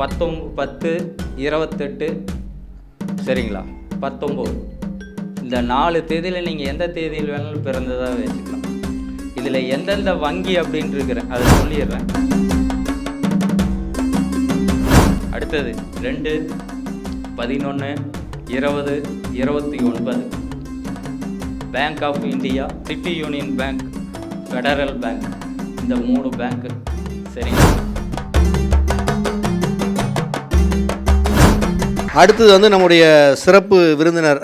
19/10/28 சரிங்களா, 19 இந்த 4 தேதியில் நீங்கள் எந்த தேதியில் வேணாலும் பிறந்ததாக வச்சுக்கலாம். இதில் எந்தெந்த வங்கி அப்படின்னு இருக்கிறேன் அதை சொல்லிடுறேன். அடுத்தது 2/11/20/29 bank of India, city union bank, federal bank, இந்த 3 பேங்க்கு சரிங்களா. அடுத்தது வந்து நம்முடைய சிறப்பு விருந்தினர்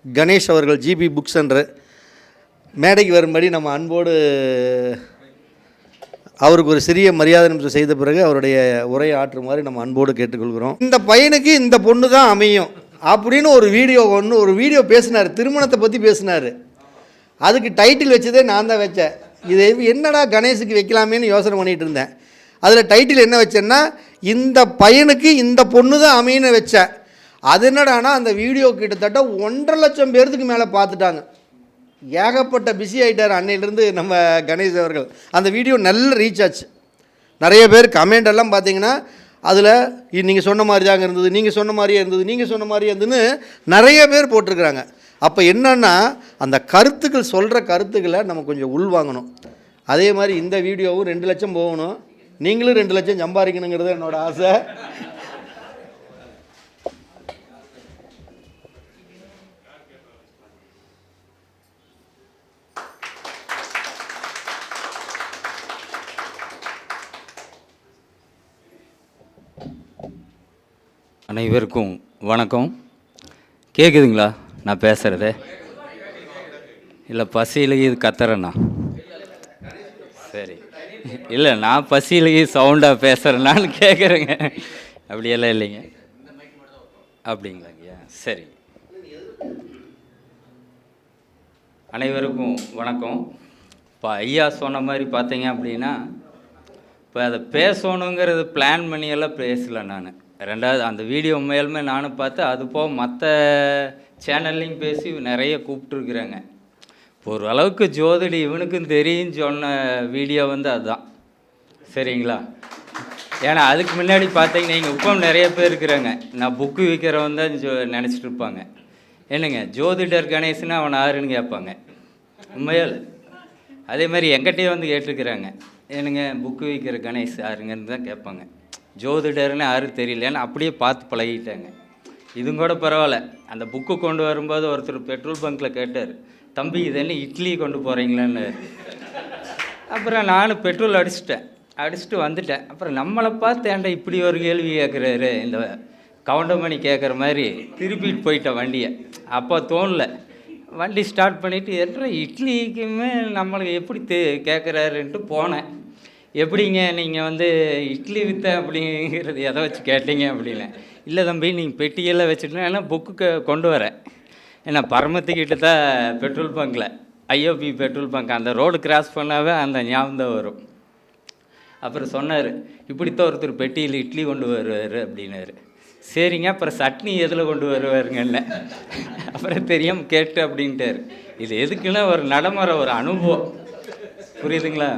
கணேஷ் அவர்கள் ஜிபி புக் சென்டர் மேடைக்கு வரும்படி நம்ம அன்போடு அவருக்கு ஒரு சிறிய மரியாதை நிமிஷம் செய்த பிறகு அவருடைய உரையை ஆற்றுமாறு நம்ம அன்போடு கேட்டுக்கொள்கிறோம். இந்த பையனுக்கு இந்த பொண்ணு தான் அமையும் அப்படின்னு ஒரு வீடியோ பேசினார், திருமணத்தை பற்றி பேசினார். அதுக்கு டைட்டில் வச்சதே நான் தான் வச்சேன். இது என்னடா கணேஷுக்கு வைக்கலாமேன்னு யோசனை பண்ணிகிட்டு இருந்தேன். அதில் டைட்டில் என்ன வச்சேன்னா, இந்த பையனுக்கு இந்த பொண்ணு தான் அமைன்னு வச்சேன். அது என்னடானா அந்த வீடியோ கிட்டத்தட்ட 1.5 லட்சம் பேர்த்துக்கு மேலே பார்த்துட்டாங்க. ஏகப்பட்ட பிஸி ஆகிட்டார் அன்னையிலேருந்து நம்ம கணேஷ் அவர்கள். அந்த வீடியோ நல்ல ரீச் ஆச்சு. நிறைய பேர் கமெண்ட் எல்லாம் பார்த்தீங்கன்னா அதில் நீங்கள் சொன்ன மாதிரி தாங்க இருந்தது, நீங்கள் சொன்ன மாதிரியே இருந்தது, நீங்கள் சொன்ன மாதிரியே இருந்ததுன்னு நிறைய பேர் போட்டிருக்கிறாங்க. அப்போ என்னென்னா அந்த கருத்துக்கள் சொல்கிற கருத்துக்களை நம்ம கொஞ்சம் உள்வாங்கணும். அதே மாதிரி இந்த வீடியோவும் 2 லட்சம் போகணும், நீங்களும் 2 லட்சம் சம்பாதிக்கணுங்கிறது என்னோடய ஆசை. அனைவருக்கும் வணக்கம். கேட்குதுங்களா நான் பேசுகிறது? இல்லை பசியிலேயே இது கத்துறேண்ணா? சரி, இல்லை நான் பசியிலேயே சவுண்டாக பேசுகிறேன்னான்னு கேட்குறேங்க. அப்படியெல்லாம் இல்லைங்க. அப்படிங்களாங்கய்யா, சரி. அனைவருக்கும் வணக்கம். இப்போ ஐயா சொன்ன மாதிரி பார்த்தீங்க அப்படின்னா, இப்போ அதை பேசணுங்கிறது பிளான் பண்ணியெல்லாம் பேசலை நான். ரெண்டாவது அந்த வீடியோ மேலுமே நானும் பார்த்து அது போக மற்ற சேனல்லையும் பேசி நிறைய கூப்பிட்ருக்குறாங்க. இப்போ ஓரளவுக்கு ஜோதிடி இவனுக்கும் தெரியும்னு சொன்ன வீடியோ வந்து அதுதான் சரிங்களா. ஏன்னா அதுக்கு முன்னாடி பார்த்தீங்கன்னா இங்கே இப்போ நிறைய பேர் இருக்கிறாங்க, நான் புக்கு விற்கிறவன் தான் நினச்சிட்டு இருப்பாங்க. என்னங்க ஜோதிடர் கணேசன்னு அவன் ஆறுன்னு கேட்பாங்க. உண்மையால் அதே மாதிரி எங்கிட்டே வந்து கேட்டிருக்கிறாங்க, என்னங்க புக்கு விற்கிற கணேஷ் யாருங்கன்னு தான் கேட்பாங்க. ஜோதிடர்னு யாரும் தெரியல, ஏன்னா அப்படியே பார்த்து பழகிட்டாங்க. இதுவும் கூட பரவாயில்ல. அந்த புக்கு கொண்டு வரும்போது ஒருத்தர் பெட்ரோல் பங்க்கில் கேட்டார், தம்பி இது என்ன இட்லி கொண்டு போகிறீங்களான்னு. அப்புறம் நானும் பெட்ரோல் அடிச்சுட்டு வந்துட்டேன். அப்புறம் நம்மளை பார்த்து ஏன்டா இப்படி ஒரு கேள்வி கேட்குறாரு, இந்த கவுண்டமணி கேட்குற மாதிரி திருப்பிட்டு போயிட்டேன் வண்டியை. அப்போ தோணலை. வண்டி ஸ்டார்ட் பண்ணிவிட்டு என்ற இட்லிக்குமே நம்மளுக்கு எப்படி கேட்குறாருன்ட்டு போனேன். எப்படிங்க நீங்கள் வந்து இட்லி விற்ற அப்படிங்கிறது எதை வச்சு கேட்டீங்க அப்படின்னு. இல்லை தம்பி நீங்கள் பெட்டியெல்லாம் வச்சுட்டேன், ஏன்னா புக்கு கொண்டு வரேன். ஏன்னா பரமத்துக்கிட்ட தான் பெட்ரோல் பங்க்கில் ஐஓபி பெட்ரோல் பங்க், அந்த ரோடு கிராஸ் பண்ணாவே அந்த ஞாபகம் தான் வரும். அப்புறம் சொன்னார், இப்படித்தான் ஒருத்தர் பெட்டியில் இட்லி கொண்டு வருவார் அப்படின்னாரு. சரிங்க, அப்புறம் சட்னி எதில் கொண்டு வருவாருங்கல்ல. அப்புறம் தெரியாமல் கேட்டு அப்படின்ட்டார். இது எதுக்குன்னா ஒரு நடைமுறை, ஒரு அனுபவம், புரியுதுங்களா.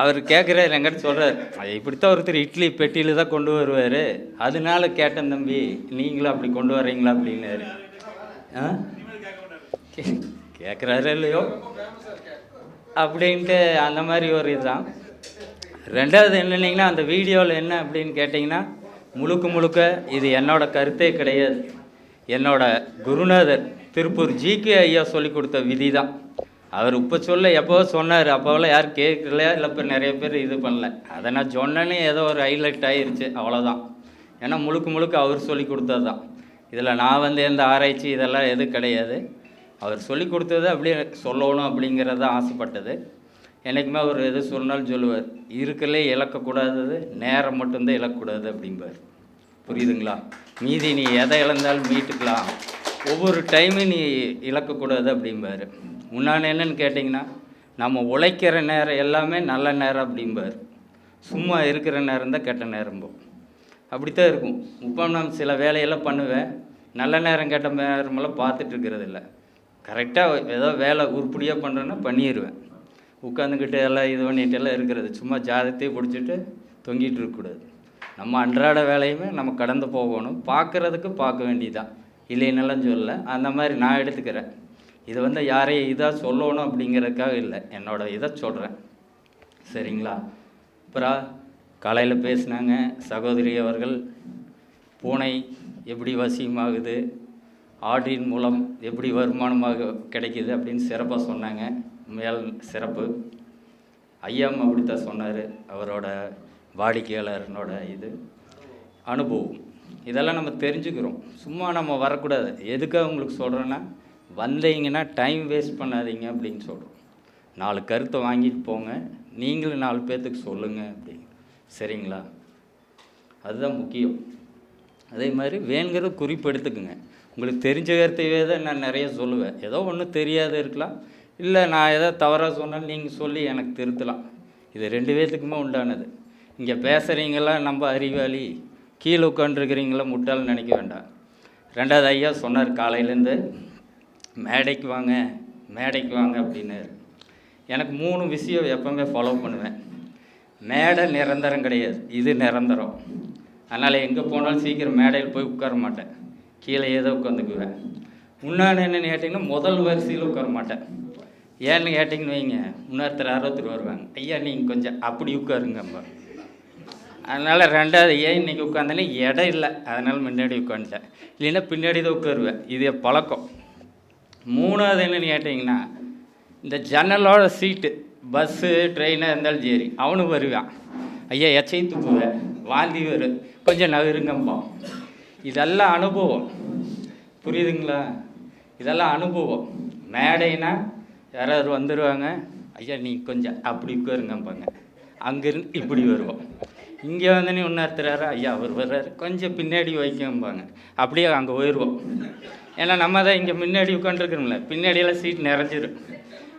அவர் கேட்குறாரு, என்கிட்ட சொல்கிறார், இப்படித்தான் ஒருத்தர் இட்லி பெட்டியில் தான் கொண்டு வருவார், அதனால கேட்டேன் தம்பி நீங்களும் அப்படி கொண்டு வர்றீங்களா அப்படின்னாரு. கேட்குறாரு இல்லையோ அப்படின்ட்டு அந்த மாதிரி ஒரு இதுதான். ரெண்டாவது என்னன்னீங்கன்னா, அந்த வீடியோவில் என்ன அப்படின்னு கேட்டிங்கன்னா, முழுக்க இது என்னோடய கருத்தே கிடையாது. என்னோட குருநாதர் திருப்பூர் ஜிகே ஐயா சொல்லி கொடுத்த விதி தான். அவர் இப்போ சொல்ல எப்போ சொன்னார், அப்போவெல்லாம் யாரும் கேட்கல, இல்லை இப்போ நிறைய பேர் இது பண்ணல. அதை நான் சொன்னேன்னு ஏதோ ஒரு ஹைலைட் ஆகிருச்சு, அவ்வளோதான். ஏன்னா முழுக்க அவர் சொல்லி கொடுத்தது தான். இதில் நான் வந்து எந்த ஆராய்ச்சி இதெல்லாம் எதுவும் கிடையாது. அவர் சொல்லி கொடுத்தது அப்படியே சொல்லணும் அப்படிங்கிறது தான் ஆசைப்பட்டது. என்றைக்குமே அவர் எது சொன்னாலும் சொல்லுவார், இருக்கலே இழக்கக்கூடாதது நேரம் மட்டும்தான் இழக்கக்கூடாது அப்படிம்பார். புரியுதுங்களா. மீதி நீ எதை இழந்தாலும் மீட்டுக்கலாம், ஒவ்வொரு டைமும் நீ இழக்கக்கூடாது அப்படிம்பார். முன்னாடி என்னன்னு கேட்டிங்கன்னா, நம்ம உழைக்கிற நேரம் எல்லாமே நல்ல நேரம் அப்படிம்பார். சும்மா இருக்கிற நேரம் தான் கெட்ட நேரம் போகும். அப்படித்தான் இருக்கும். இப்போ நான் சில வேலையெல்லாம் பண்ணுவேன், நல்ல நேரம் கெட்ட நேரமெல்லாம் பார்த்துட்ருக்கிறது இல்லை. கரெக்டாக ஏதோ வேலை உருப்படியாக பண்ணுறேன்னா பண்ணிடுவேன். உட்காந்துக்கிட்டு எல்லாம் இது பண்ணிகிட்டு எல்லாம் இருக்கிறது, சும்மா ஜாதகத்தையே பிடிச்சிட்டு தொங்கிட்டு இருக்கக்கூடாது. நம்ம அன்றாட வேலையுமே நம்ம கடந்து போகணும், பார்க்குறதுக்கு பார்க்க வேண்டியதான், இல்லைன்னெல்லாம் சொல்லலை. அந்த மாதிரி நான் எடுத்துக்கிறேன். இது வந்து யாரையும் இதாக சொல்லணும் அப்படிங்கிறதுக்காக இல்லை, என்னோட இதை சொல்கிறேன். சரிங்களா? அப்புறம் காலையில் பேசினாங்க சகோதரி அவர்கள், பூனை எப்படி வசியமாகுது, ஆடின் மூலம் எப்படி வருமானமாக கிடைக்கிது அப்படின்னு சிறப்பாக சொன்னாங்க. மேல் சிறப்பு. ஐயாவும் அப்படித்தான் சொன்னார், அவரோட வாடிக்கையாளர்னோட இது அனுபவம். இதெல்லாம் நம்ம தெரிஞ்சுக்கிறோம், சும்மா நம்ம வரக்கூடாது. எதுக்காக உங்களுக்கு சொல்கிறேன்னா, வந்தீங்கன்னா டைம் வேஸ்ட் பண்ணாதீங்க அப்படின்னு சொல்கிறோம். 4 கருத்தை வாங்கிட்டு போங்க, நீங்களும் 4 பேர்த்துக்கு சொல்லுங்கள் அப்படின்னு. சரிங்களா? அதுதான் முக்கியம். அதே மாதிரி வேணுங்கிறது குறிப்பெடுத்துக்குங்க. உங்களுக்கு தெரிஞ்ச கருத்தையே தான் நான் நிறைய சொல்லுவேன். ஏதோ ஒன்று தெரியாத இருக்கலாம், இல்லை நான் ஏதோ தவறாக சொன்னாலும் நீங்கள் சொல்லி எனக்கு திருத்தலாம். இது 2 பேர்த்துக்குமே உண்டானது. இங்கே பேசுகிறீங்களா நம்ம அறிவாளி, கீழே உட்காந்துருக்கிறீங்களா முட்டாள்னு நினைக்க வேண்டாம். 2வது ஐயா சொன்னார் காலையிலேருந்து, மேடைக்கு வாங்க மேடைக்கு வாங்க அப்படின்னாரு. எனக்கு 3 விஷயம் எப்போவுமே ஃபாலோ பண்ணுவேன். மேடை நிரந்தரம் கிடையாது, இது நிரந்தரம். அதனால் எங்கே போனாலும் சீக்கிரம் மேடையில் போய் உட்கார மாட்டேன், கீழே ஏதோ உட்காந்துக்குவேன். முன்னாடி என்னென்னு கேட்டிங்கன்னா, முதல் வரிசையில் உட்கார மாட்டேன். ஏன்னு கேட்டிங்கன்னு வைங்க, இன்னொருத்தர் 60 வருவாங்க, ஐயா நீங்கள் கொஞ்சம் அப்படி உட்காருங்கம்மா. அதனால் 2வது ஏன் இன்றைக்கி உட்காந்தேன்னா இடம் இல்லை, அதனால் முன்னாடி உட்காந்துட்டேன், இல்லைன்னா பின்னாடி தான் உட்காருவேன். இது பழக்கம். 3வது என்னென்னு கேட்டிங்கன்னா, இந்த ஜன்னலோட சீட்டு பஸ்ஸு ட்ரெயினாக இருந்தாலும் சரி, அவனும் வருவான், ஐயா எச்சை துப்புவேன், வாந்தி வரும், கொஞ்சம் நகருங்கம்பா. இதெல்லாம் அனுபவம், புரியுதுங்களா? இதெல்லாம் அனுபவம். மேடைனா யாராவது வந்துடுவாங்க, ஐயா நீ கொஞ்சம் அப்படி உட்காருங்கம்பாங்க, அங்கேருந்து இப்படி வருவோம். இங்கே வந்தோடனே இன்னொருத்தராரு, ஐயா அவர் வர்றாரு, கொஞ்சம் பின்னாடி வைக்கம்பாங்க, அப்படியே அங்கே போயிடுவோம். ஏன்னா நம்ம தான் இங்கே முன்னாடி உட்காந்துருக்குறோம்ல, பின்னாடியெல்லாம் சீட் நிறைஞ்சிரும்.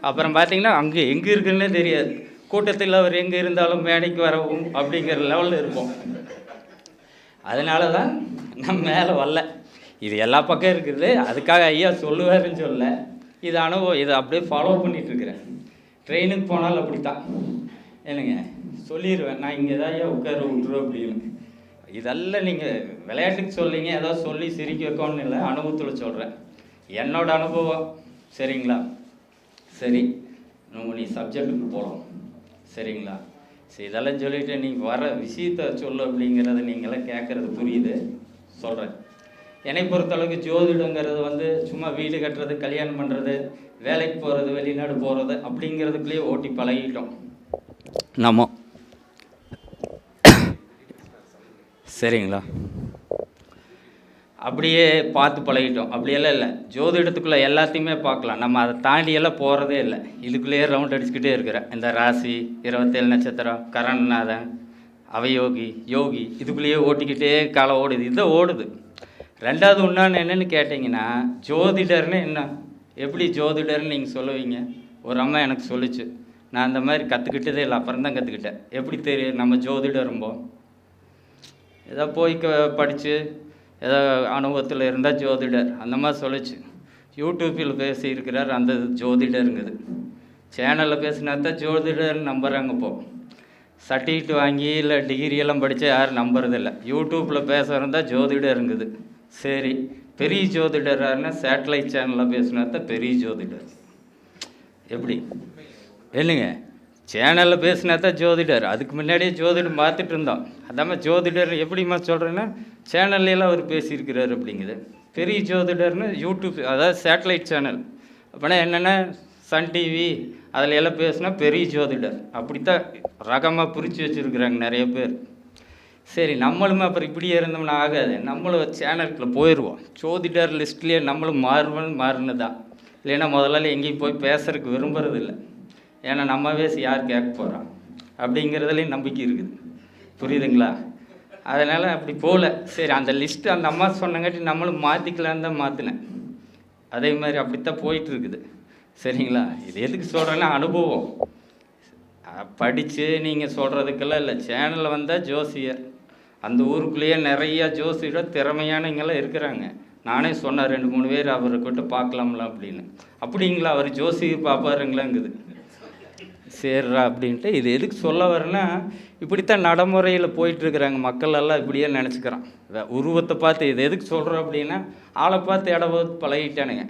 அப்புறம் பார்த்திங்கன்னா அங்கே எங்கே இருக்குன்னே தெரியாது, கூட்டத்தில் அவர் எங்கே இருந்தாலும் மேடைக்கு வரவும் அப்படிங்கிற லெவலில் இருப்போம். அதனால தான் நம்ம மேலே வரல. இது எல்லா பக்கம் இருக்குது, அதுக்காக ஐயா சொல்லுவாருன்னு சொல்ல, இது அனுபவம், இதை அப்படியே ஃபாலோ பண்ணிகிட்ருக்கிறேன். ட்ரெயினுக்கு போனாலும் அப்படி தான் என்னங்க சொல்லிடுவேன், நான் இங்கே தான் ஐயா உட்கார விட்ருவோம் அப்படின்னு. இதெல்லாம் நீங்கள் விளையாட்டுக்கு சொல்லிங்க, ஏதாவது சொல்லி சிரிக்க வைக்கணும்னு இல்லை, அனுபவத்தில் சொல்கிறேன், என்னோட அனுபவம். சரிங்களா? சரி, நம்ம நீ சப்ஜெக்டுக்கு போகலாம். சரிங்களா? சரி, இதெல்லாம் சொல்லிவிட்டு நீ வர விஷயத்தை சொல்லு அப்படிங்கிறத நீங்களாம் கேட்குறது புரியுது, சொல்கிறேன். என்னை பொறுத்தளவுக்கு ஜோதிடங்கிறது வந்து சும்மா வீடு கட்டுறது, கல்யாணம் பண்ணுறது, வேலைக்கு போகிறது, வெளிநாடு போகிறது அப்படிங்கிறதுக்குள்ளேயே ஓட்டி பழகிட்டோம் நம்ம. சரிங்களா? அப்படியே பார்த்து பழகிட்டோம். அப்படியெல்லாம் இல்லை, ஜோதிடத்துக்குள்ளே எல்லாத்தையுமே பார்க்கலாம், நம்ம அதை தாண்டியெல்லாம் போகிறதே இல்லை. இதுக்குள்ளேயே ரவுண்ட் அடிச்சுக்கிட்டே இருக்கிறேன். இந்த ராசி, 27 நட்சத்திரம், கரண்நாதன், அவயோகி, யோகி, இதுக்குள்ளேயே ஓட்டிக்கிட்டே காலம் ஓடுது. இதுதான் ஓடுது. 2வது ஒன்றான்னு என்னென்னு கேட்டிங்கன்னா, ஜோதிடர்னு என்ன, எப்படி ஜோதிடர்னு நீங்கள் சொல்லுவீங்க? ஒரு அம்மா எனக்கு சொல்லிச்சு, நான் அந்த மாதிரி கற்றுக்கிட்டதே இல்லை, அப்புறம் தான் கற்றுக்கிட்டேன். எப்படி தெரியும் நம்ம ஜோதிடரும்போ? ஏதோ போய் படித்து ஏதோ அனுபவத்தில் இருந்தால் ஜோதிடர் அந்த மாதிரி சொல்லிச்சு. யூடியூப்பில் பேசியிருக்கிறார், அந்த ஜோதிடருங்குது. சேனலில் பேசினா தான் ஜோதிடர் நம்புகிறாங்க. இப்போது சர்டிஃபிகேட் வாங்கி இல்லை டிகிரியெல்லாம் படித்தா யாரும் நம்புறதில்லை. யூடியூப்பில் பேசுகிறது தான் ஜோதிடருங்குது. சரி, பெரிய ஜோதிடர்னா சேட்டலைட் சேனலில் பேசினா தான் பெரிய ஜோதிடர். எப்படி என்னங்க? சேனலில் பேசினா தான் ஜோதிடர், அதுக்கு முன்னாடியே ஜோதிடம் பார்த்துட்டு இருந்தோம். அதாம ஜோதிடர் எப்படிமா சொல்கிறேன்னா, சேனல்லாம் அவர் பேசியிருக்கிறார் அப்படிங்குது. பெரிய ஜோதிடர்னு யூடியூப், அதாவது சேட்டலைட் சேனல். அப்படின்னா என்னென்னா சன் டிவி அதில் எல்லாம் பேசுனா பெரிய ஜோதிடர். அப்படித்தான் ரகமாக பிரித்து வச்சுருக்குறாங்க நிறைய பேர். சரி, நம்மளுமே அப்புறம் இப்படியே இருந்தோம்னா ஆகாது, நம்மளும் சேனலுக்குள்ளே போயிடுவோம். ஜோதிடர் லிஸ்ட்லேயே நம்மளும் மாறுனு தான். இல்லைன்னா முதல்ல எங்கேயும் போய் பேசுறதுக்கு விரும்புறதில்லை. ஏன்னா நம்ம பேசி யார் கேட்க போகிறான் அப்படிங்கிறதுலேயும் நம்பிக்கை இருக்குது. புரியுதுங்களா? அதனால் அப்படி போகல. சரி, அந்த லிஸ்ட்டு அந்த அம்மா சொன்னங்காட்டி நம்மளும் மாற்றிக்கலான்னு தான் மாற்றினேன். அதே மாதிரி அப்படித்தான் போயிட்டுருக்குது. சரிங்களா? இது எதுக்கு சொல்கிறேன்னா, அனுபவம். படித்து நீங்கள் சொல்கிறதுக்கெல்லாம் இல்லை. சேனலில் வந்தால் ஜோசியர், அந்த ஊருக்குள்ளேயே நிறையா ஜோசியர் திறமையானவங்கெல்லாம் இருக்கிறாங்க. நானே சொன்னேன் 2-3 பேர் அவர்கிட்ட பார்க்கலாம்ல அப்படின்னு. அப்படிங்களா? அவர் ஜோசியர் பார்ப்பாருங்களாங்குது. சேர்றா அப்படின்ட்டு. இது எதுக்கு சொல்ல வரேன்னா, இப்படித்தான் நடைமுறையில் போயிட்டுருக்குறாங்க. மக்கள் எல்லாம் இப்படியே நினச்சிக்கிறான். உருவத்தை பார்த்து இது எதுக்கு சொல்கிறோம் அப்படின்னா, ஆளை பார்த்து இடம் பார்த்து பழகிட்டானுங்க.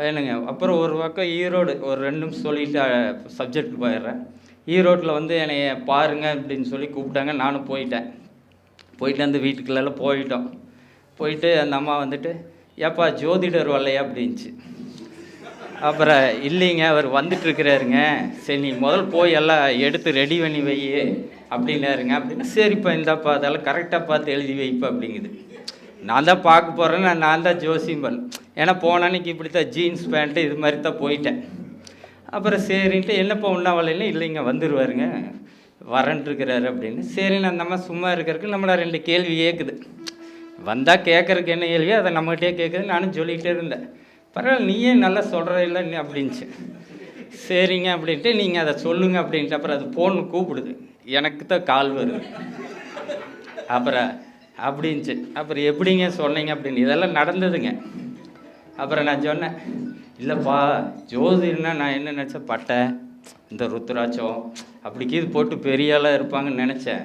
என்னங்க அப்புறம் ஒரு பக்கம் ஈரோடு ஒரு 2 நிமிஷம் சொல்லிவிட்டு சப்ஜெக்ட் போயிடுறேன். ஈரோட்டில் வந்து என்னைய பாருங்க அப்படின்னு சொல்லி கூப்பிட்டாங்க. நானும் போயிட்டேன். போயிட்டு அந்த வீட்டுக்குள்ளெல்லாம் போயிட்டோம். போயிட்டு அந்த அம்மா வந்துட்டு, ஏப்பா ஜோதிடர் வரலையா அப்படின்ச்சு. அப்புறம் இல்லைங்க அவர் வந்துட்டுருக்கிறாருங்க, சரி நீ முதல் போய் எல்லாம் எடுத்து ரெடி பண்ணி வை அப்படின்னாருங்க. அப்படின்னா சரிப்பா இந்தாப்பா அதெல்லாம் கரெக்டாக பார்த்து எழுதி வைப்பா அப்படிங்குது. நான் தான் பார்க்க போகிறேன்னு நான் தான் ஜோசியம் பண்ணேன். ஏன்னா போன அன்னைக்கு இப்படி தான் ஜீன்ஸ் பேண்ட்டு இது மாதிரி தான் போயிட்டேன். அப்புறம் சரின்ட்டு என்னப்பா உண்ணாவலைன்னா இல்லைங்க வந்துடுவாருங்க வரன்ட்டுருக்கிறாரு அப்படின்னு. சரின்னு அந்த அம்மா சும்மா இருக்கிறதுக்கு நம்மளை 2 கேள்வி கேட்குது. வந்தால் கேட்குறதுக்கு என்ன கேள்வியோ அதை நம்மகிட்டே கேட்குது. நானும் சொல்லிகிட்டே இருந்தேன். பரவாயில்ல நீயே நல்லா சொல்கிற இல்லை அப்படின்ச்சு. சரிங்க அப்படின்ட்டு நீங்கள் அதை சொல்லுங்கள் அப்படின்ட்டு. அப்புறம் அது ஃபோன் கூப்பிடுது. எனக்கு தான் கால் வருது. அப்புறம் அப்படின்ச்சு. அப்புறம் எப்படிங்க சொன்னீங்க அப்படின்னு. இதெல்லாம் நடந்ததுங்க. அப்புறம் நான் சொன்னேன், இல்லைப்பா ஜோதிடன்னா நான் என்ன நினச்சேன், பட்டை இந்த ருத்ராட்சம் அப்படிக்கு இது போட்டு பெரிய ஆளாக இருப்பாங்கன்னு நினச்சேன்.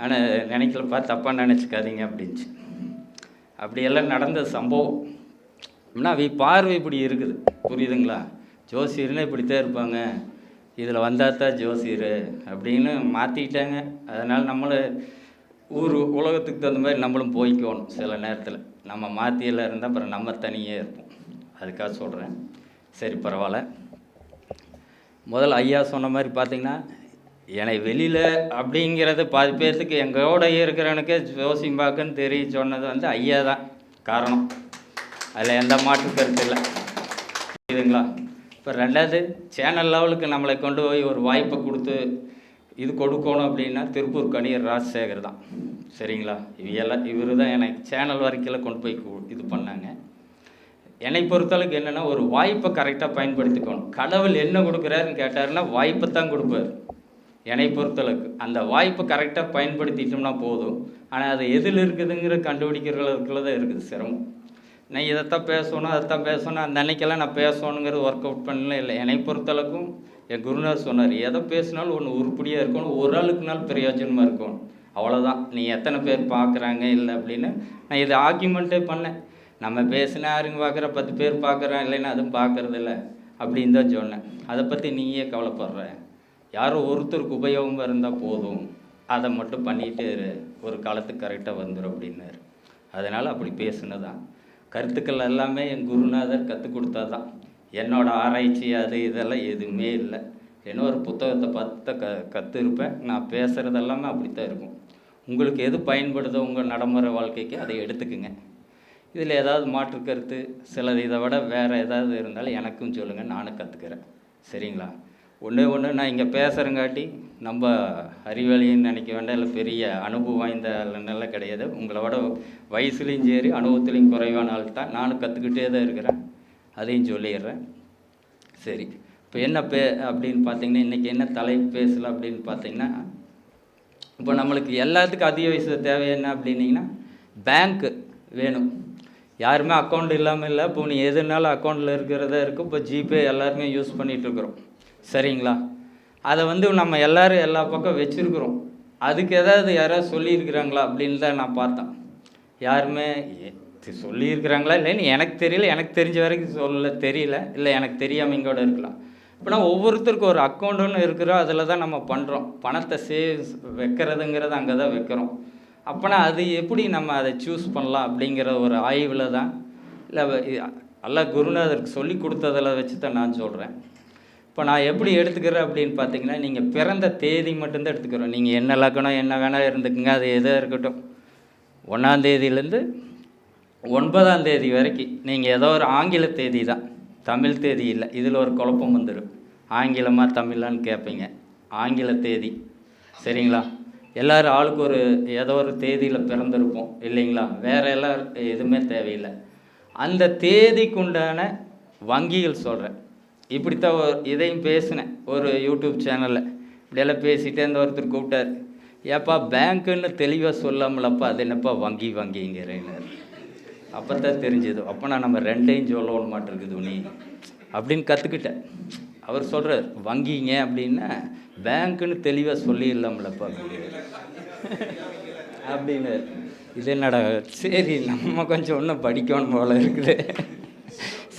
ஆனால் நினைக்கலப்பா தப்பாக நினச்சிக்காதீங்க அப்படின்ச்சு. அப்படியெல்லாம் நடந்த சம்பவம். அப்படின்னா பார்வை இப்படி இருக்குது, புரியுதுங்களா? ஜோசியர்னா இப்படித்தான் இருப்பாங்க, இதில் வந்தால் தான் ஜோசியர் அப்படின்னு மாற்றிக்கிட்டாங்க. அதனால் நம்மளை உலகத்துக்கு தகுந்த மாதிரி நம்மளும் போய்க்கணும். சில நேரத்தில் நம்ம மாற்றியெல்லாம் இருந்தால் அப்புறம் நம்ம தனியே இருப்போம். அதுக்காக சொல்கிறேன். சரி பரவாயில்ல. முதல்ல ஐயா சொன்ன மாதிரி பார்த்திங்கன்னா, என்னை வெளியில் அப்படிங்கிறது பாதி பேர்த்துக்கு எங்களோட இருக்கிறவனுக்கே ஜோசியம் பார்க்குன்னு தெரிய சொன்னது வந்து ஐயா தான் காரணம். அதில் எந்த மாற்று கருத்து இல்லை, புரியுதுங்களா? இப்போ 2வது சேனல் லெவலுக்கு நம்மளை கொண்டு போய் ஒரு வாய்ப்பை கொடுத்து இது கொடுக்கணும் அப்படின்னா திருப்பூர் கணியர் ராஜசேகர் தான், சரிங்களா? இவர் தான் எனக்கு சேனல் வரைக்கும் கொண்டு போய் இது பண்ணாங்க. என்னை பொறுத்தளவுக்கு என்னென்னா, ஒரு வாய்ப்பை கரெக்டாக பயன்படுத்திக்கணும். கடவுள் என்ன கொடுக்குறாருன்னு கேட்டாருன்னா வாய்ப்பை தான் கொடுப்பார். என்னை பொறுத்தளவுக்கு அந்த வாய்ப்பை கரெக்டாக பயன்படுத்திட்டோம்னா போதும். ஆனால் அது எதில் இருக்குதுங்கிற கண்டுபிடிக்கிறதுக்குள்ள தான் இருக்குது சிரமம். நான் இதைத்தான் பேசணும் அதைத்தான் பேசணும் அந்த அன்னைக்கெல்லாம் நான் பேசணுங்கிறது ஒர்க் அவுட் பண்ணல. இல்லை, என்னை பொறுத்தளவுக்கும் என் குருநாதர் சொன்னார், எதை பேசினாலும் ஒன்று உருப்படியாக இருக்கணும், ஒரு ஆளுக்குனாலும் பிரயோஜனமாக இருக்கணும், அவ்வளோதான். நீ எத்தனை பேர் பார்க்குறாங்க இல்லை அப்படின்னு நான் இதை ஆர்கியூமெண்ட்டே பண்ணேன். நம்ம பேசினா யாருங்க பார்க்குற, 10 பேர் பார்க்குறேன் இல்லைன்னா அதுவும் பார்க்குறது இல்லை அப்படின்னு தான் சொன்னேன். அதை பற்றி நீயே கவலைப்படுற, யாரோ ஒருத்தருக்கு உபயோகமாக இருந்தால் போதும், அதை மட்டும் பண்ணிகிட்டே ஒரு காலத்துக்கு கரெக்டாக வந்துடும் அப்படின்னாரு. அதனால் அப்படி பேசுனதான். கருத்துக்கள் எல்லாமே என் குருநாதர் கற்றுக் கொடுத்தா தான். என்னோடய ஆராய்ச்சி அது இதெல்லாம் எதுவுமே இல்லை. ஏன்னா ஒரு புத்தகத்தை பார்த்து கற்றுருப்பேன். நான் பேசுகிறது எல்லாமே அப்படித்தான் இருக்கும். உங்களுக்கு எது பயன்படுதோ உங்கள் நடைமுறை வாழ்க்கைக்கு அதை எடுத்துக்குங்க. இதில் ஏதாவது மாற்று கருத்து சிலது இதை விட வேறு ஏதாவது இருந்தாலும் எனக்கும் சொல்லுங்கள், நானும் கற்றுக்கிறேன், சரிங்களா? ஒன்று நான் இங்கே பேசுகிறங்காட்டி நம்ம அறிவாளின்னு நினைக்க வேண்டாம், இல்லை பெரிய அனுபவம் வாய்ந்த ஆளுன்னெல்லாம் கிடையாது. உங்களை விட வயசுலேயும் சரி அனுபவத்துலேயும் குறைவான ஆள் தான். நானும் கற்றுக்கிட்டே தான் இருக்கிறேன், அதையும் சொல்லிடுறேன். சரி, இப்போ என்ன அப்படின்னு பார்த்தீங்கன்னா, இன்றைக்கி என்ன தலைப்பு பேசலாம் அப்படின்னு பார்த்தீங்கன்னா, இப்போ நம்மளுக்கு எல்லாத்துக்கும் அதிக வயசு தேவை என்ன அப்படின்னிங்கன்னா, பேங்க்கு வேணும். யாருமே அக்கௌண்ட் இல்லாமல் இல்லை. இப்போ நீ எதுனாலும் அக்கௌண்ட்டில் இருக்கிறதா இருக்கும். இப்போ ஜிபே எல்லாருமே யூஸ் பண்ணிகிட்ருக்குறோம், சரிங்களா? அதை வந்து நம்ம எல்லோரும் எல்லா பக்கம் வச்சுருக்குறோம். அதுக்கு யாராவது சொல்லியிருக்கிறாங்களா அப்படின்னு தான் நான் பார்த்தேன். யாருமே சொல்லியிருக்கிறாங்களா இல்லைன்னு எனக்கு தெரியல. எனக்கு தெரிஞ்ச வரைக்கும் தெரியல, இல்லை எனக்கு தெரியாமல் இங்கோட இருக்கலாம். இப்போனா ஒவ்வொருத்தருக்கும் ஒரு அக்கௌண்ட்டுன்னு இருக்கிறோம், அதில் தான் நம்ம பண்ணுறோம். பணத்தை சேவ்ஸ் வைக்கிறதுங்கிறது அங்கே தான் வைக்கிறோம். அப்போனா அது எப்படி நம்ம அதை சூஸ் பண்ணலாம் அப்படிங்கிற ஒரு ஆய்வில் தான், இல்லை எல்லாம் குருநாதருக்கு சொல்லி கொடுத்ததில் வச்சு தான் நான் சொல்கிறேன். இப்போ நான் எப்படி எடுத்துக்கிறேன் அப்படின்னு பார்த்தீங்கன்னா, நீங்கள் பிறந்த தேதி மட்டும்தான் எடுத்துக்கிறோம். நீங்கள் என்ன லக்கணம் என்ன வேணால் இருந்துக்குங்க, அது எதாக இருக்கட்டும். 1ஆம் தேதியிலேருந்து 9ஆம் தேதி வரைக்கும் நீங்கள் ஏதோ ஒரு ஆங்கில தேதி தான், தமிழ் தேதி இல்லை. இதில் ஒரு குழப்பம் வந்துடும். ஆங்கிலமா தமிழான்னு கேட்பீங்க. ஆங்கில தேதி, சரிங்களா? எல்லோரும் ஆளுக்கு ஒரு ஏதோ ஒரு தேதியில் பிறந்திருப்போம் இல்லைங்களா? வேறு எல்லாம் எதுவுமே தேவையில்லை. அந்த தேதிக்குண்டான வங்கிகள் சொல்கிறேன். இப்படித்தான் இதையும் பேசினேன் ஒரு யூடியூப் சேனலில். இப்படியெல்லாம் பேசிகிட்டே இந்த ஒருத்தர் கூப்பிட்டார், ஏப்பா பேங்க்குன்னு தெளிவாக சொல்லாமலப்பா, அது என்னப்பா வங்கிங்கிறேன்னு. அப்போ தான் தெரிஞ்சுது, அப்போ நான் நம்ம 2ஐயும் சொல்லணும் மாட்டிருக்குது நீ அப்படின்னு கற்றுக்கிட்டேன். அவர் சொல்கிறார் வங்கிங்க அப்படின்னா பேங்க்குன்னு தெளிவாக சொல்லிடலாம்லப்பா அப்படின்னு. இது என்னடா சரி நம்ம கொஞ்சம் இன்னும் படிக்கணும் போல இருக்குது.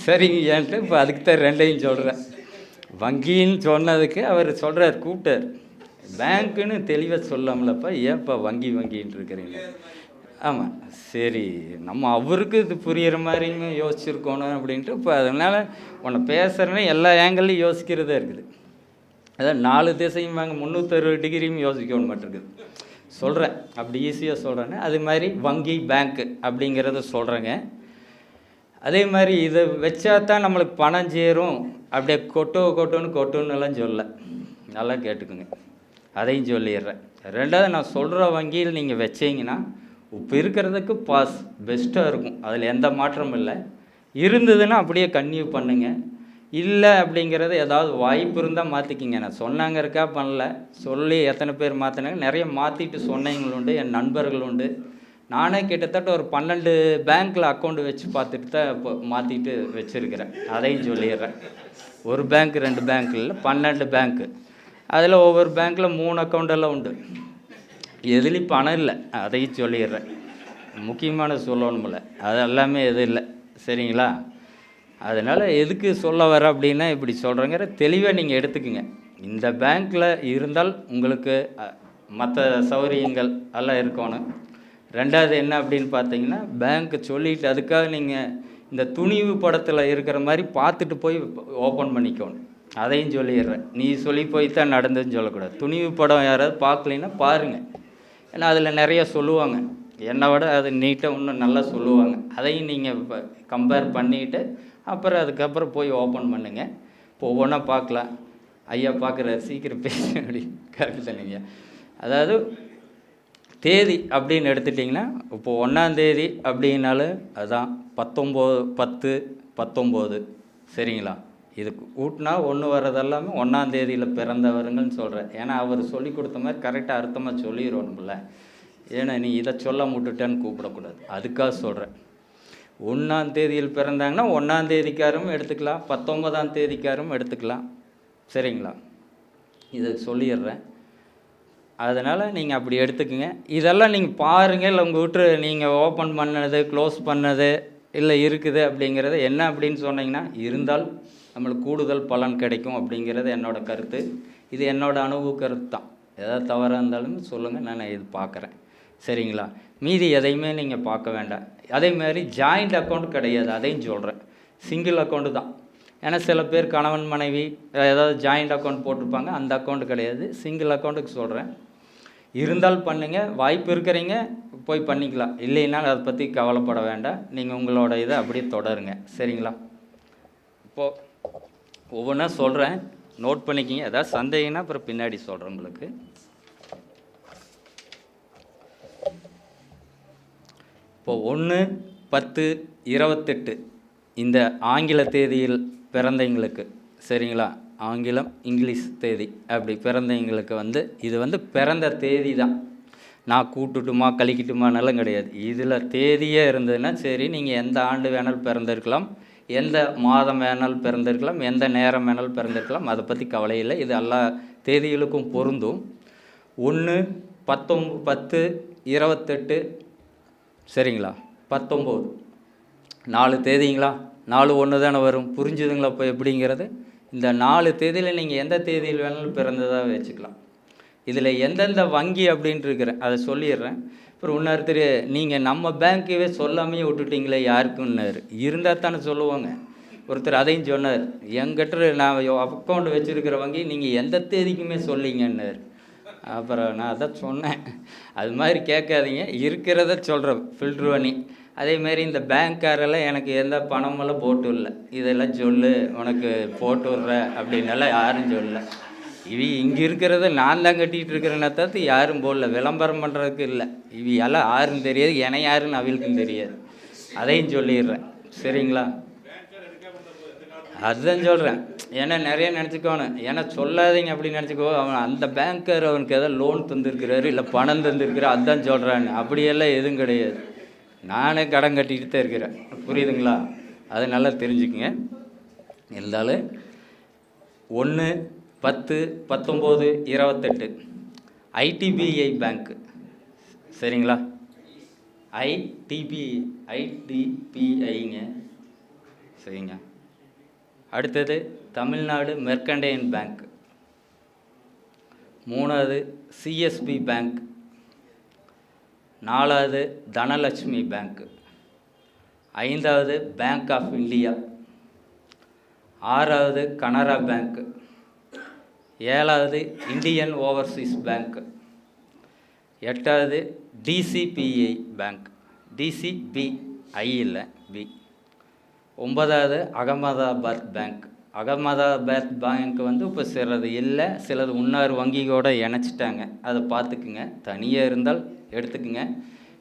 சரிங்க ஏன்ட்டு இப்போ அதுக்கு தான் ரெண்டையும் சொல்கிறேன். வங்கின்னு சொன்னதுக்கு அவர் சொல்கிறார், கூப்பிட்டார், பேங்க்குன்னு தெளிவாக சொல்லாமலப்பா, ஏன்ப்பா வங்கி வங்கின்னு இருக்கிறீங்க. ஆமாம் சரி நம்ம அவருக்கு இது புரிகிற மாதிரிங்க யோசிச்சுருக்கணும் அப்படின்ட்டு இப்போ அதனால் உன்னை பேசுகிறேன்னு எல்லா ஆங்கிள்லையும் யோசிக்கிறதா இருக்குது. அதான் 4 திசையும் வாங்க 360 டிகிரியும் யோசிக்கணும் மாட்டிருக்குது சொல்கிறேன். அப்படி ஈஸியாக சொல்கிறேன்னு அது மாதிரி வங்கி பேங்க்கு அப்படிங்கிறத சொல்கிறேங்க. அதே மாதிரி இதை வச்சா தான் நம்மளுக்கு பணம் சேரும், அப்படியே கொட்டுன்னுலாம் சொல்ல, நல்லா கேட்டுக்குங்க, அதையும் சொல்லிடுறேன். ரெண்டாவது நான் சொல்கிற வங்கியில் நீங்கள் வச்சிங்கன்னா இப்போ இருக்கிறதுக்கு பாஸ் பெஸ்ட்டாக இருக்கும், அதில் எந்த மாற்றமும் இல்லை. இருந்ததுன்னா அப்படியே கன்டினியூ பண்ணுங்க, இல்லை அப்படிங்கிறது ஏதாவது வாய்ப்பு இருந்தால் மாற்றிக்கிங்க. நான் சொன்னாங்க இருக்கா பண்ணல, சொல்லி எத்தனை பேர் மாற்றினாங்க, நிறைய மாற்றிட்டு சொன்னவங்களும் உண்டு, என் நண்பர்கள் உண்டு. நானே கிட்டத்தட்ட ஒரு 12 பேங்க்கில் அக்கௌண்ட் வச்சு பார்த்துட்டு தான் இப்போ மாற்றிட்டு வச்சுருக்கிறேன். அதையும் சொல்லிடுறேன். ஒரு பேங்க் 2 பேங்க் இல்லை, 12 பேங்க்கு. அதில் ஒவ்வொரு பேங்க்கில் 3 அக்கௌண்டெல்லாம் உண்டு. எதுலேயும் பணம் இல்லை, அதையும் சொல்லிடுறேன். முக்கியமான சொல்லணுமில்ல, அது எல்லாமே எதுவும் இல்லை, சரிங்களா? அதனால் எதுக்கு சொல்ல வர அப்படின்னா இப்படி சொல்கிறேங்கிற தெளிவாக நீங்கள் எடுத்துக்குங்க. இந்த பேங்க்கில் இருந்தால் உங்களுக்கு மற்ற சௌகரியங்கள் எல்லாம் இருக்கணும். ரெண்டாவது என்ன அப்படின்னு பார்த்தீங்கன்னா, பேங்க்கு சொல்லிவிட்டு அதுக்காக நீங்கள் இந்த துணிவு படத்தில் இருக்கிற மாதிரி பார்த்துட்டு போய் ஓப்பன் பண்ணிக்கணும். அதையும் சொல்லிடுறேன். நீ சொல்லி போய் தான் நடந்ததுன்னு சொல்லக்கூடாது. துணிவு படம் யாராவது பார்க்கலைன்னா பாருங்கள், ஏன்னா அதில் நிறைய சொல்லுவாங்க, என்னை விட அது நீட்டாக இன்னும் நல்லா சொல்லுவாங்க. அதையும் நீங்கள் இப்போ கம்பேர் பண்ணிவிட்டு அப்புறம் அதுக்கப்புறம் போய் ஓப்பன் பண்ணுங்கள். இப்போ ஒவ்வொன்றா பார்க்கலாம். ஐயா பார்க்குறாரு, சீக்கிரம் பேச அப்படி கரெக்டு தானேங்க. அதாவது தேதி அப்படின்னு எடுத்துட்டிங்கன்னா இப்போ 1ஆம் தேதி அப்படின்னாலும் அதுதான் 19/10/19, சரிங்களா? இதுக்கு கூட்டினா 1 வர்றதெல்லாமே 1ஆம் தேதியில் பிறந்தவருங்கன்னு சொல்கிறேன். ஏன்னா அவர் சொல்லி கொடுத்த மாதிரி கரெக்டாக அர்த்தமாக சொல்லிடுவோம்ல. ஏன்னா நீ இதை சொல்ல முட்டுட்டேன்னு கூப்பிடக்கூடாது, அதுக்காக சொல்கிறேன். 1ஆம் தேதியில் பிறந்தாங்கன்னா 1ஆம் தேதிக்காரும் எடுத்துக்கலாம், 19ஆம் தேதிக்காரும் எடுத்துக்கலாம், சரிங்களா? இதை சொல்லிடுறேன். அதனால் நீங்கள் அப்படி எடுத்துக்கோங்க. இதெல்லாம் நீங்கள் பாருங்கள், இல்லை உங்கள் வீட்டு நீங்கள் ஓப்பன் பண்ணது க்ளோஸ் பண்ணது இல்லை இருக்குது அப்படிங்கிறது என்ன அப்படின்னு சொன்னீங்கன்னா, இருந்தால் நம்மளுக்கு கூடுதல் பலன் கிடைக்கும் அப்படிங்கிறது என்னோடய கருத்து. இது என்னோடய அனுபவ கருத்து தான். ஏதாவது தவறாக இருந்தாலும் சொல்லுங்கள், நான் இது பார்க்குறேன், சரிங்களா? மீதி எதையுமே நீங்கள் பார்க்க வேண்டாம். அதேமாதிரி ஜாயிண்ட் அக்கௌண்ட் கிடையாது, அதையும் சொல்கிறேன். சிங்கிள் அக்கௌண்ட்டு தான். ஏன்னா சில பேர் கணவன் மனைவி ஏதாவது ஜாயிண்ட் அக்கௌண்ட் போட்டிருப்பாங்க, அந்த அக்கௌண்ட்டு கிடையாது, சிங்கிள் அக்கௌண்ட்டுக்கு சொல்கிறேன். இருந்தால் பண்ணுங்கள், வாய்ப்பு இருக்கிறீங்க போய் பண்ணிக்கலாம், இல்லைன்னா அதை பற்றி கவலைப்பட வேண்டாம். நீங்கள் உங்களோட இதை அப்படியே தொடருங்க, சரிங்களா? இப்போது ஒவ்வொன்றா சொல்கிறேன், நோட் பண்ணிக்கிங்க. ஏதாவது சந்தேகம்னா அப்புறம் பின்னாடி சொல்கிறேன் உங்களுக்கு. இப்போ 1/10/28 இந்த ஆங்கில தேதியில் பிறந்தவங்களுக்கு, சரிங்களா? ஆங்கிலம் இங்கிலீஷ் தேதி அப்படி பிறந்தவங்களுக்கு இது பிறந்த தேதி தான். நான் கூட்டுட்டுமா கழிக்கட்டுமானாலும் கிடையாது. இதில் தேதியே இருந்ததுன்னா சரி, நீங்கள் எந்த ஆண்டு வேணாலும் பிறந்திருக்கலாம், எந்த மாதம் வேணாலும் பிறந்திருக்கலாம், எந்த நேரம் வேணாலும் பிறந்திருக்கலாம், அதை பற்றி கவலை இல்லை. இது எல்லா தேதிகளுக்கும் பொருந்தும். 1/10/28, சரிங்களா? 19 4 தேதிங்களா? 4 1 தானே வரும், புரிஞ்சுதுங்களா? இப்போ எப்படிங்கிறது இந்த 4 தேதியில் நீங்கள் எந்த தேதியில் வேணாலும் பிறந்ததாக வச்சுக்கலாம். இதில் எந்தெந்த வங்கி அப்படின்ட்டு இருக்கிறேன் அதை சொல்லிடுறேன். அப்புறம் இன்னொருத்தர், நீங்கள் நம்ம பேங்க்கவே சொல்லாமையே விட்டுட்டிங்களே யாருக்குன்னாரு. இருந்தால் தானே சொல்லுவாங்க. ஒருத்தர் அதையும் சொன்னார், என்கிட்ட நான் அக்கௌண்ட் வச்சுருக்கிற வங்கி நீங்கள் எந்த தேதிக்குமே சொல்லிங்கன்னாரு. அப்புறம் நான் அதான் சொன்னேன், அது மாதிரி கேட்காதீங்க, இருக்கிறத சொல்கிறேன் ஃபில்ட்ரு பண்ணி. அதேமாரி இந்த பேங்க்காரெல்லாம் எனக்கு எந்த பணமெல்லாம் போட்டு இல்லை, இதெல்லாம் சொல்லு உனக்கு போட்டு விட்ற அப்படின்னெல்லாம் யாரும் சொல்லலை. இங்கே இருக்கிறத நான் தான் கட்டிகிட்டு இருக்கிறேன்னா தவிர்த்து யாரும் போடல, விளம்பரம் பண்ணுறதுக்கு இல்லை. எல்லாம் யாருன்னு தெரியாது, என யாருன்னு அவளுக்கும் தெரியாது. அதையும் சொல்லிடுறேன், சரிங்களா? அதுதான் சொல்கிறேன். ஏன்னா நிறைய நினச்சிக்கோணும், ஏன்னா சொல்லாதீங்க அப்படின்னு நினச்சிக்கோ. அவன் அந்த பேங்க்கர் அவனுக்கு எதாவது லோன் தந்துருக்கிறாரு, இல்லை பணம் தந்துருக்கிறார், அதுதான் சொல்கிறான்னு. அப்படியெல்லாம் எதுவும் கிடையாது. நானே கடன் கட்டிக்கிட்டு தான் இருக்கிறேன், புரியுதுங்களா? அதை நல்லா தெரிஞ்சுக்குங்க. இருந்தாலும் 1/10/1928 ஐடிபிஐ பேங்க்கு. சரிங்களா? ஐடிபிஐங்க. சரிங்க. அடுத்தது தமிழ்நாடு மெர்கண்டைன் பேங்க். 3வது சிஎஸ்பி பேங்க். 4வது தனலட்சுமி பேங்க். 5வது பேங்க் ஆஃப் இந்தியா. 6வது கனரா பேங்க். 7வது இந்தியன் ஓவர்சீஸ் பேங்க். 8வது டிசிபிஐ பேங்க். டிசிபிஐ இல்லை, பி. 9வது அகமதாபாத் பேங்க். அகமதாபாத் பேங்க் வந்து இப்போ சிலது இல்லை, சிலது இன்னொரு வங்கியோட இணைச்சிட்டாங்க. அதை பார்த்துக்குங்க. தனியாக இருந்தால் எடுத்துக்குங்க,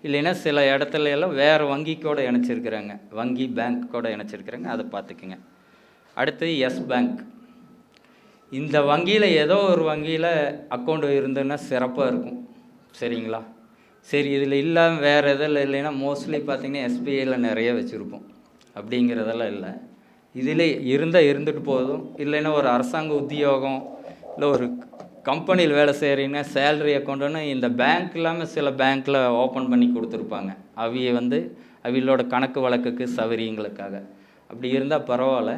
இல்லைன்னா சில இடத்துல எல்லாம் வேறு வங்கிக்கோட இணைச்சிருக்கிறாங்க, வங்கி பேங்க்கோட இணைச்சிருக்கிறாங்க, அதை பார்த்துக்குங்க. அடுத்து எஸ் பேங்க். இந்த வங்கியில் ஏதோ ஒரு வங்கியில் அக்கௌண்ட் இருந்ததுன்னா சிறப்பாக இருக்கும். சரிங்களா? சரி, இதில் இல்லாமல் வேறு எதில் இல்லைன்னா மோஸ்ட்லி பார்த்திங்கன்னா எஸ்பிஐயில் நிறைய வச்சுருப்போம். அப்படிங்கிறதெல்லாம் இல்லை. இதில் இருந்தால் இருந்துட்டு போதும். இல்லைன்னா ஒரு அரசாங்க உத்தியோகம் இல்லை ஒரு கம்பெனியில் வேலை செய்கிறீங்கன்னா சேலரி அக்கௌண்ட்டுன்னு இந்த பேங்க் இல்லாமல் சில பேங்க்கில் ஓப்பன் பண்ணி கொடுத்துருப்பாங்க. அவங்களோட கணக்கு வழக்குக்கு சௌகரியங்களுக்காக. அப்படி இருந்தால் பரவாயில்ல.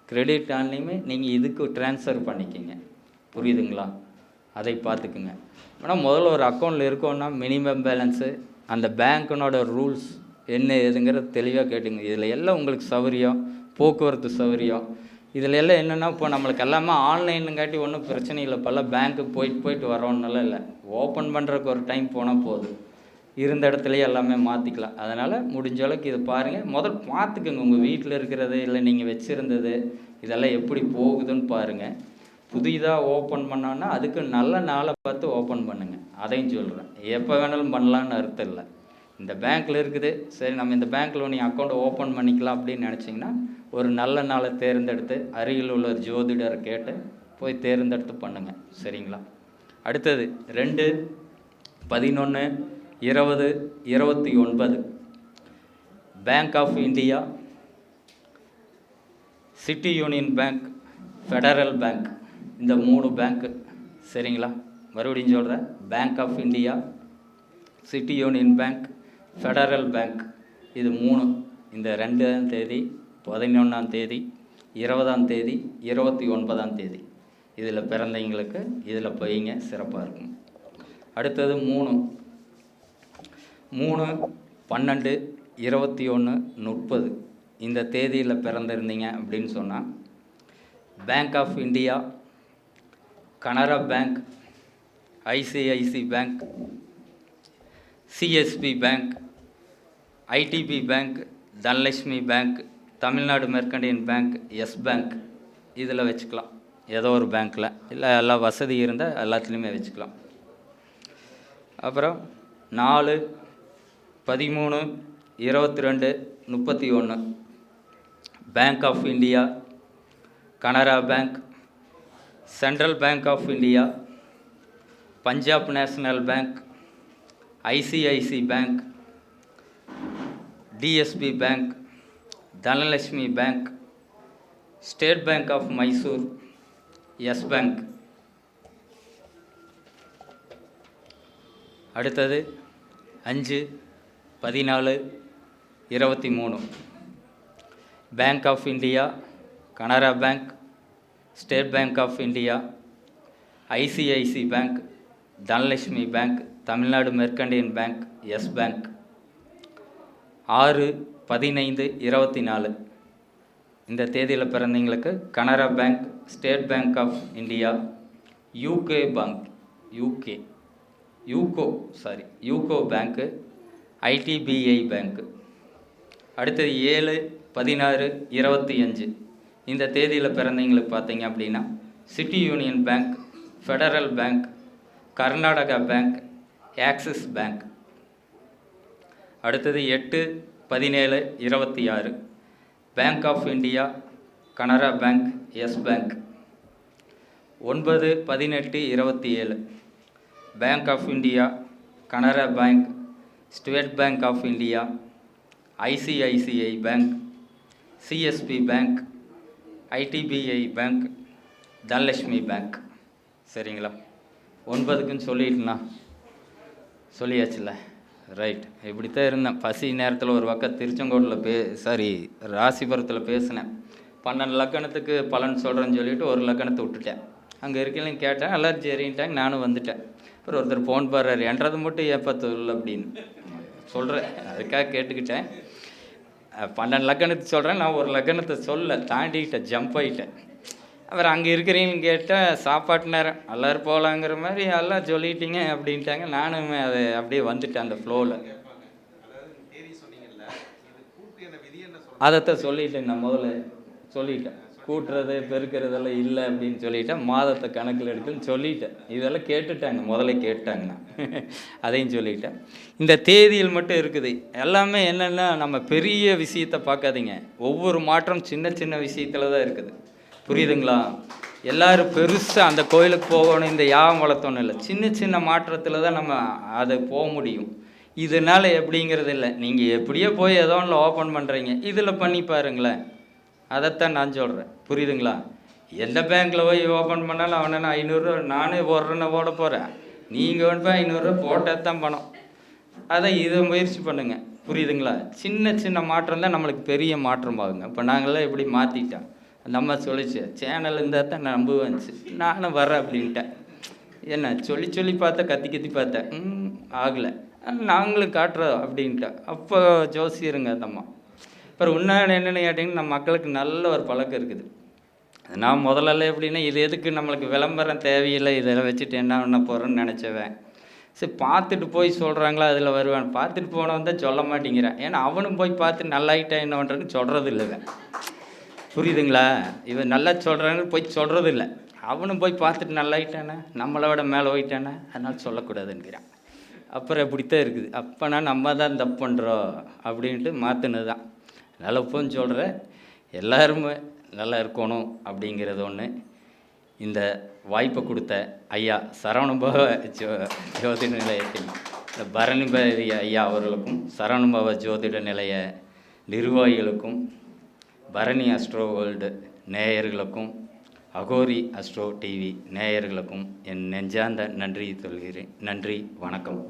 கிரெடிட் ஆன்லையுமே நீங்கள் இதுக்கு ட்ரான்ஸ்ஃபர் பண்ணிக்கிங்க. புரியுதுங்களா? அதை பார்த்துக்குங்க. ஆனால் முதல்ல ஒரு அக்கௌண்ட்டில் இருக்கோன்னா மினிமம் பேலன்ஸு, அந்த பேங்க்கினோட ரூல்ஸ் என்ன ஏதுங்கிறது தெளிவாக கேட்டுங்க. இதில் எல்லாம் உங்களுக்கு சௌகரியம், போக்குவரத்து சௌகரியம். இதில் எல்லாம் என்னென்னா இப்போ நம்மளுக்கு எல்லாமே ஆன்லைனுங்காட்டி ஒன்றும் பிரச்சனை இல்லை. இப்போல்லாம் பேங்க்குக்கு போயிட்டு வரோன்னெல்லாம் இல்லை. ஓப்பன் பண்ணுறதுக்கு ஒரு டைம் போனால் போதும், இருந்த இடத்துலையே எல்லாமே மாற்றிக்கலாம். அதனால் முடிஞ்ச அளவுக்கு இதை பாருங்கள். முதல் பார்த்துக்குங்க, உங்கள் வீட்டில் இருக்கிறது இல்லை நீங்கள் வச்சுருந்தது இதெல்லாம் எப்படி போகுதுன்னு பாருங்கள். புதிதாக ஓப்பன் பண்ணோன்னா அதுக்கு நல்ல நாளை பார்த்து ஓப்பன் பண்ணுங்கள். அதையும் சொல்கிறேன். எப்போ வேணாலும் பண்ணலான்னு அர்த்தம் இல்லை. இந்த பேங்க்கில் இருக்குது, சரி நம்ம இந்த பேங்க்கில் நீங்கள் அக்கௌண்ட் ஓப்பன் பண்ணிக்கலாம் அப்படின்னு நினச்சிங்கன்னா ஒரு நல்ல நாளை தேர்ந்தெடுத்து அருகில் உள்ள ஜோதிடரை கேட்டு போய் தேர்ந்தெடுத்து பண்ணுங்கள். சரிங்களா? அடுத்தது 2/11/2029 bank of India, city union bank, federal bank. இந்த 3 பேங்க்கு. சரிங்களா? மறுபடியும் சொல்கிறேன். Bank of India, city union bank, federal bank. இது 3 இந்த 2ஆம் தேதி, 11ஆம் தேதி, 20ஆம் தேதி, 29ஆம் தேதி இதில் பிறந்தவங்களுக்கு இதில் போய்ங்க, சிறப்பாக இருக்கும். அடுத்தது 3/12/21/30 இந்த தேதியில் பிறந்திருந்தீங்க அப்படின்னு சொன்னால் bank of India, Canara bank, ICICI bank, CSB bank, IDB bank, Dhanalakshmi bank, Tamil Nadu mercantile bank, S bank இதில் வச்சுக்கலாம். ஏதோ ஒரு பேங்க்கில் இல்லை, எல்லா வசதி இருந்தால் எல்லாத்துலேயுமே வச்சுக்கலாம். அப்புறம் 4/13/22/31 bank of India, Canara bank, central bank of India, Punjab national bank, ICICI bank, DSB bank, Dhanalakshmi bank, state bank of Mysore, Yes bank. அடுத்தது 5/14/23 bank of India, Canara bank, state bank of India, ICICI bank, Dhanalakshmi bank, Tamil Nadu mercantile bank, S bank. 6/15/24 இந்த தேதியில் பிறந்தவங்களுக்கு Canara bank, state bank of India, UCO பேங்க்கு, IDBI பேங்க்கு. அடுத்தது 7/16/25 இந்த தேதியில் பிறந்தவங்களுக்கு பார்த்தீங்க அப்படின்னா city union bank, federal bank, Karnataka bank, axis bank. அடுத்தது 8/17/26 bank of India, Canara bank, S bank. 9/18/27 bank of India, Canara bank, state bank of India, ICICI bank, CSB bank, IDBI bank, Dhanalakshmi bank. சரிங்களா? 9க்குன்னு சொல்லிட்டுண்ணா, சொல்லியாச்சுல்ல, ரைட். இப்படித்தான் இருந்தேன். பசி நேரத்தில் ஒரு பக்கம் திருச்செங்கோட்டில் ராசிபுரத்தில் பேசினேன். 12 லக்கணத்துக்கு பலன் சொல்கிறேன்னு சொல்லிவிட்டு ஒரு லக்கணத்தை விட்டுட்டேன். அங்கே இருக்கலையும் கேட்டேன், எல்லோரும் சரின்ட்டாங்க, நானும் வந்துட்டேன். அப்புறம் ஒருத்தர் ஃபோன் பாடுறாரு, என்றது மட்டும் ஏப்பா தொழில் அப்படின்னு சொல்கிறேன். அதுக்காக கேட்டுக்கிட்டேன். 12 லக்கணத்துக்கு சொல்கிறேன், நான் ஒரு லக்கணத்தை தாண்டிக்கிட்டேன், ஜம்ப் ஆகிட்டேன். அப்புறம் அங்கே இருக்கிறீங்கன்னு கேட்டால் சாப்பாட்டு நேரம் எல்லோரும் போகலாங்கிற மாதிரி எல்லாம் சொல்லிட்டீங்க அப்படின்ட்டாங்க. நானும் அதை அப்படியே வந்துட்டேன் அந்த ஃப்ளோவில். அதைத்தான் சொல்லிட்டேன், நான் முதல்ல சொல்லிட்டேன். கூட்டுறது பெருக்கிறதெல்லாம் இல்லை அப்படின்னு சொல்லிட்டேன். மாதத்தை கணக்கில் எடுக்குன்னு சொல்லிட்டேன். இதெல்லாம் கேட்டுட்டாங்க, முதல்ல கேட்டாங்கண்ணா. அதையும் சொல்லிட்டேன். இந்த தேதியில் மட்டும் இருக்குது. எல்லாமே என்னென்னா, நம்ம பெரிய விஷயத்தை பார்க்காதீங்க. ஒவ்வொரு மாற்றம் சின்ன சின்ன விஷயத்தில் தான் இருக்குது. புரியுதுங்களா? எல்லோரும் பெருசாக அந்த கோயிலுக்கு போகணும், இந்த யாகம் வளர்த்தோன்னு இல்லை. சின்ன சின்ன மாற்றத்தில் தான் நம்ம அதை போக முடியும். இதனால் எப்படிங்கிறது இல்லை. நீங்கள் எப்படியோ போய் ஏதோ ஒன்று ஓப்பன் பண்ணுறீங்க, இதில் பண்ணி பாருங்களேன். அதைத்தான் நான் சொல்கிறேன். புரியுதுங்களா? எந்த பேங்க்கில் போய் ஓப்பன் பண்ணாலும் அவனை நான் 500 நானே போடுறேன்னு போட போகிறேன். நீங்கள் வந்து 500 போட்டால் தான் பணம். அதை இதை முயற்சி பண்ணுங்கள். புரியுதுங்களா? சின்ன சின்ன மாற்றம் தான் நம்மளுக்கு பெரிய மாற்றம் ஆகுங்க. இப்போ நாங்களாம் எப்படி மாற்றிட்டோம். நம்ம சொல்லிச்சு, சேனல் இருந்தால் தான் நம்புவேன்ச்சு, நானும் வரேன் அப்படின்ட்டேன். என்ன சொல்லி பார்த்தேன், கத்தி பார்த்தேன், ஆகலை, நாங்களும் காட்டுறோம் அப்படின்ட்டேன். அப்போ ஜோசியருங்க அந்தம்மா. அப்புறம் இன்னொன்று என்னென்னு கேட்டிங்கன்னா, நம்ம மக்களுக்கு நல்ல ஒரு பழக்கம் இருக்குது. நான் முதல்ல எப்படின்னா, இது எதுக்கு நம்மளுக்கு விளம்பரம் தேவையில்லை, இதெல்லாம் வச்சுட்டு என்ன பண்ண போகிறேன்னு நினச்சவன். சரி, பார்த்துட்டு போய் சொல்கிறாங்களா அதில் வருவான். பார்த்துட்டு போனவன் தான் சொல்ல மாட்டேங்கிறான். ஏன்னா அவனும் போய் பார்த்து நல்லாயிட்டா என்ன பண்ணுறேன்னு சொல்கிறது இல்லைவன். புரியுதுங்களா? இவன் நல்லா சொல்கிறான்னு போய் சொல்கிறது இல்லை. அவனும் போய் பார்த்துட்டு நல்லாயிட்டானே, நம்மளை விட மேலே போயிட்டானே, அதனால் சொல்லக்கூடாதுங்கிறான். அப்புறம் இப்படித்தான் இருக்குது. அப்போனா நம்ம தான் தப்பு பண்ணுறோம் அப்படின்ட்டு மாற்றினது தான். அதனால் இப்போன்னு சொல்கிறேன், எல்லாருமே நல்லா இருக்கணும் அப்படிங்கிறது ஒன்று. இந்த வாய்ப்பை கொடுத்த ஐயா சரவணபவ ஜோதிட நிலையத்தின் இந்த பரணிபதி ஐயா அவர்களுக்கும், சரவணபவ ஜோதிட நிலைய நிர்வாகிகளுக்கும், பரணி அஸ்ட்ரோ வேர்ல்டு நேயர்களுக்கும், அகோரி அஸ்ட்ரோ டிவி நேயர்களுக்கும் என் நெஞ்சார்ந்த நன்றி சொல்கிறேன். நன்றி, வணக்கம்.